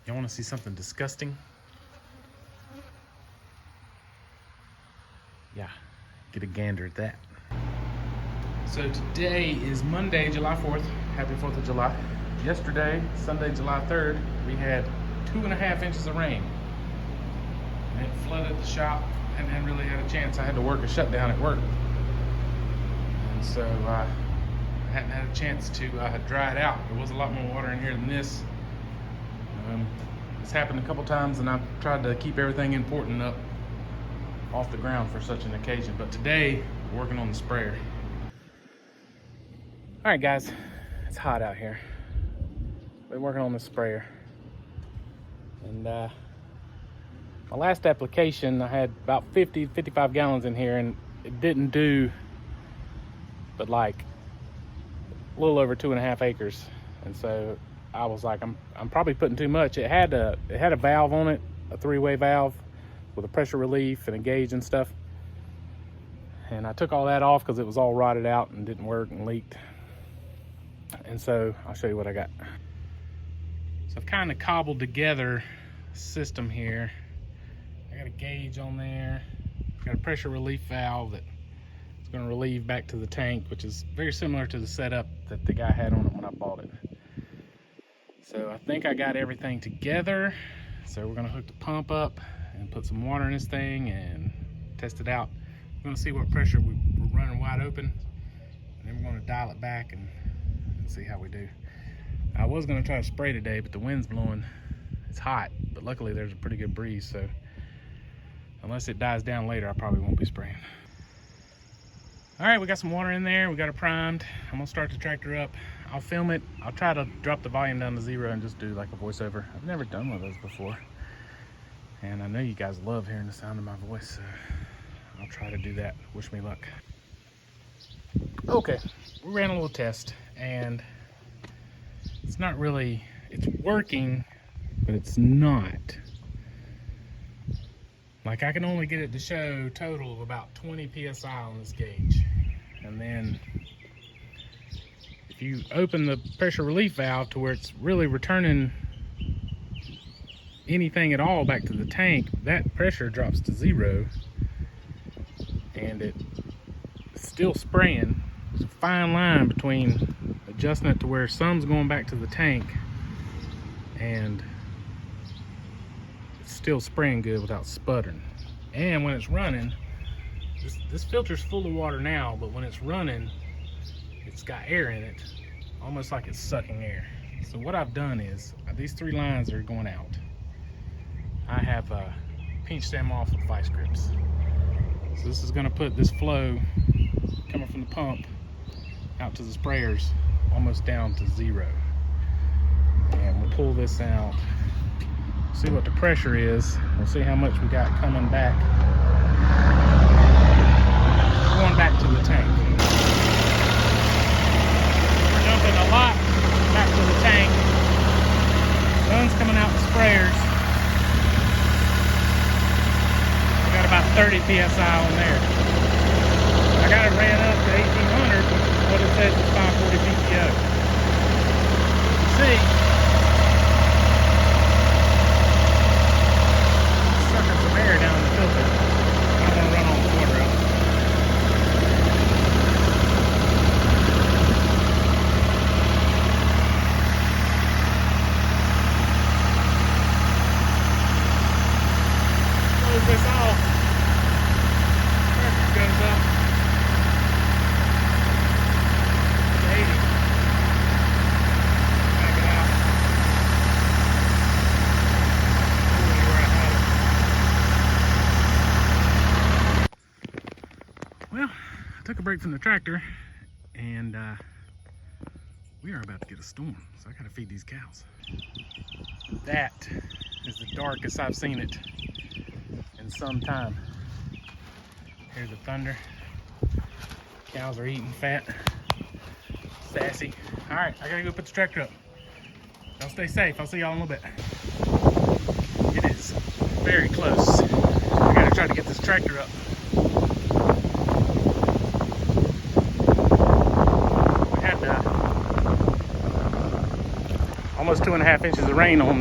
You want to see something disgusting? Yeah, get a gander at that. So today is Monday, July 4th. Happy 4th of July. Yesterday, Sunday, July 3rd, we had 2.5 inches of rain. And it flooded the shop and then really had a chance. I had to work a shutdown at work. And so I hadn't had a chance to dry it out. There was a lot more water in here than this. It's happened a couple times and I've tried to keep everything important up off the ground for such an occasion. But today, we're working on the sprayer. All right, guys, it's hot out here. Been working on the sprayer. And my last application, I had about 55 gallons in here, and it didn't do but like a little over 2.5 acres. And so I was like, I'm probably putting too much. It had a valve on it, a 3-way valve with a pressure relief and a gauge and stuff. And I took all that off because it was all rotted out and didn't work and leaked. And so I'll show you what I got. So I've kind of cobbled together a system here. I got a gauge on there. I've got a pressure relief valve that is going to relieve back to the tank, which is very similar to the setup that the guy had on it when I bought it. So I think I got everything together. So we're going to hook the pump up and put some water in this thing and test it out. We're going to see what pressure we're running wide open, and then we're going to dial it back and see how we do. I was going to try to spray today, but the wind's blowing. It's hot, but luckily there's a pretty good breeze, so unless it dies down later, I probably won't be spraying. All right, we got some water in there. We got it primed. I'm going to start the tractor up. I'll film it. I'll try to drop the volume down to 0 and just do like a voiceover. I've never done one of those before, and I know you guys love hearing the sound of my voice, so I'll try to do that. Wish me luck. Okay, we ran a little test, and it's not really, it's working, but it's not. Like, I can only get it to show total of about 20 psi on this gauge. And then if you open the pressure relief valve to where it's really returning anything at all back to the tank, that pressure drops to 0, and it's still spraying. There's a fine line between adjusting it to where some's going back to the tank and it's still spraying good without sputtering. And when it's running, this filter's full of water now, but when it's running, it's got air in it, almost like it's sucking air. So what I've done is, these 3 lines are going out. I have pinched them off with vice grips. So this is going to put this flow coming from the pump out to the sprayers almost down to 0. And we'll pull this out, see what the pressure is. We'll see how much we got coming back. Going back to the tank. We're dumping a lot back to the tank. Sun's coming out the sprayers. We got about 30 psi on there. I got it ran up to 1800, which is what it says is 540 PTO. See, sucking some air down the filter. I don't want to run all the water out. Close this off. Pressure goes up. Well, I took a break from the tractor, and we are about to get a storm, so I gotta feed these cows. That is the darkest I've seen it in some time. Here's the thunder. Cows are eating fat, sassy. All right, I gotta go put the tractor up. Y'all stay safe. I'll see y'all in a little bit. It is very close. I gotta try to get this tractor up. We had almost 2.5 inches of rain on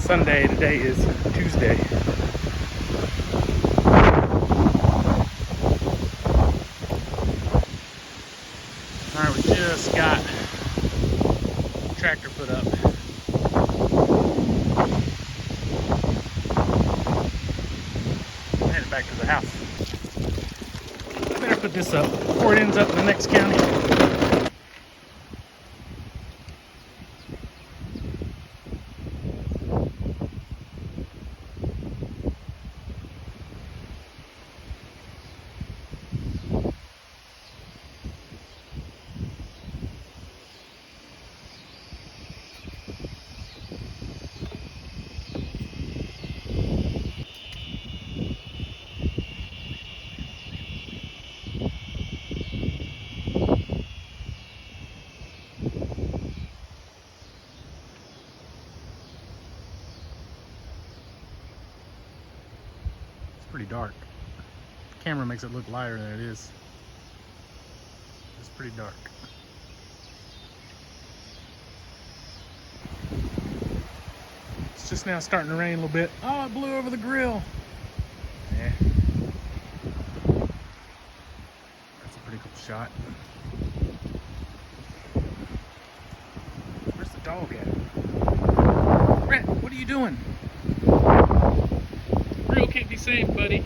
Sunday. Today is Tuesday. All right, we just got the tractor put up. I'm headed back to the house. I better put this up before it ends up in the next county. Pretty dark. The camera makes it look lighter than it is. It's pretty dark. It's just now starting to rain a little bit. Oh, it blew over the grill. Yeah. That's a pretty cool shot. Where's the dog at? Brett, what are you doing? Grill can't be saved, buddy.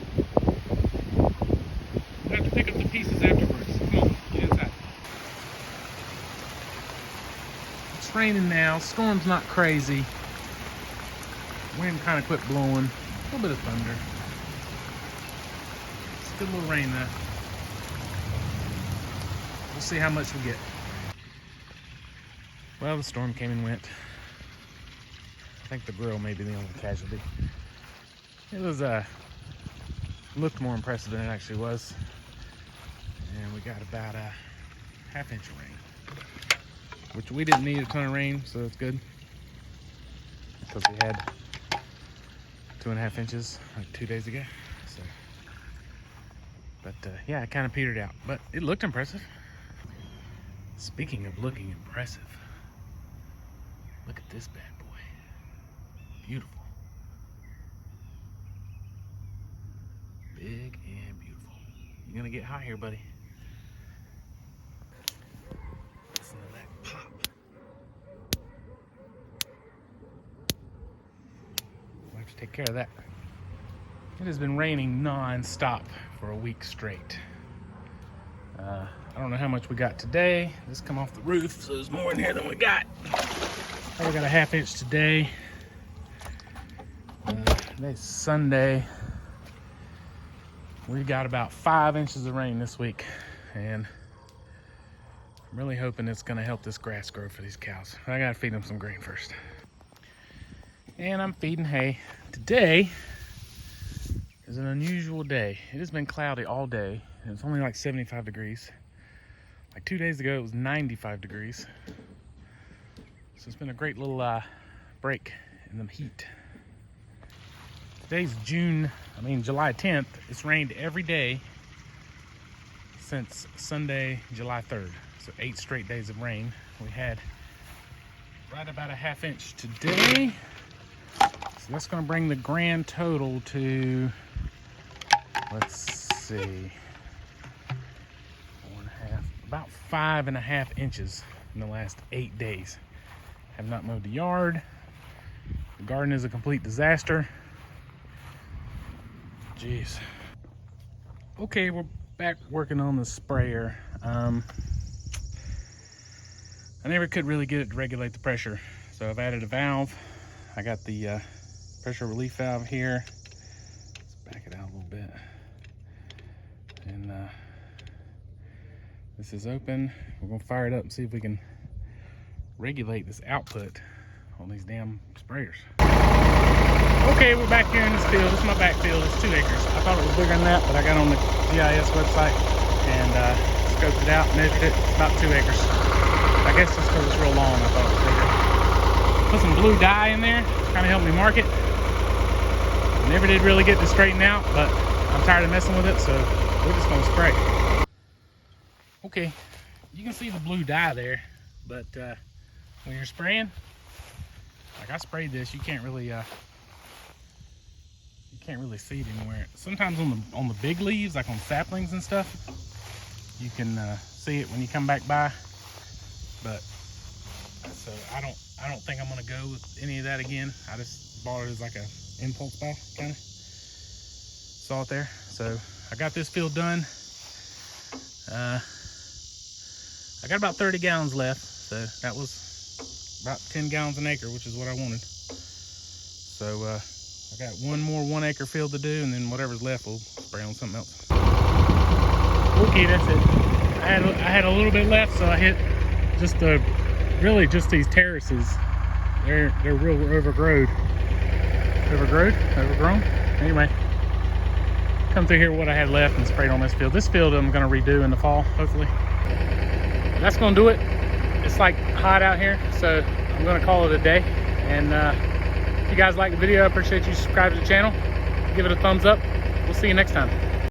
We'll have to pick up the pieces afterwards. Come on, get inside. It's raining now. Storm's not crazy. Wind kind of quit blowing. A little bit of thunder. It's a good little rain though. We'll see how much we get. Well, the storm came and went. I think the grill may be the only casualty. It was looked more impressive than it actually was, and we got about a ½ inch of rain, which we didn't need a ton of rain, so that's good because we had 2.5 inches like 2 days ago. So, but yeah, it kind of petered out, but it looked impressive. Speaking of looking impressive, look at this bad boy, beautiful. Big and beautiful. You're gonna get hot here, buddy. Listen to that pop. We'll have to take care of that. It has been raining non-stop for a week straight. I don't know how much we got today. This come off the roof, so there's more in here than we got. We got a ½ inch today. Today's Sunday. We got about 5 inches of rain this week, and I'm really hoping it's gonna help this grass grow for these cows. I gotta feed them some grain first. And I'm feeding hay. Today is an unusual day. It has been cloudy all day, and it's only like 75 degrees. Like 2 days ago, it was 95 degrees. So it's been a great little break in the heat. Today's July 10th. It's rained every day since Sunday, July 3rd. So 8 straight days of rain. We had right about a ½ inch today. So that's gonna bring the grand total to, let's see, about 5.5 inches in the last 8 days. Have not mowed the yard. The garden is a complete disaster. Jeez. Okay, we're back working on the sprayer. I never could really get it to regulate the pressure, so I've added a valve. I got the pressure relief valve here. Let's back it out a little bit. And this is open. We're gonna fire it up and see if we can regulate this output on these damn sprayers. Okay, we're back here in this field. This is my back field. It's 2 acres. I thought it was bigger than that, but I got on the GIS website and scoped it out, measured it. It's about 2 acres. I guess just because it's real long, I thought it was bigger. Put some blue dye in there, kind of helped me mark it. Never did really get to straighten out, but I'm tired of messing with it, so we're just gonna spray. Okay, you can see the blue dye there, but when you're spraying, Like I sprayed this, you can't really see it anywhere. Sometimes on the big leaves, like on saplings and stuff, you can see it when you come back by. But so I don't think I'm gonna go with any of that again. I just bought it as like a impulse buy kind of. Saw it there. So I got this field done. I got about 30 gallons left, so that was about 10 gallons an acre, which is what I wanted. So I got one more 1 acre field to do, and then whatever's left we'll spray on something else. Okay, that's it. I had a little bit left, so I hit just really just these terraces. They're real overgrown. Overgrown? Anyway, come through here what I had left and sprayed on this field. This field I'm gonna redo in the fall, hopefully. That's gonna do it. It's like hot out here, so I'm gonna call it a day. And if you guys like the video, I appreciate you subscribe to the channel. Give it a thumbs up. We'll see you next time.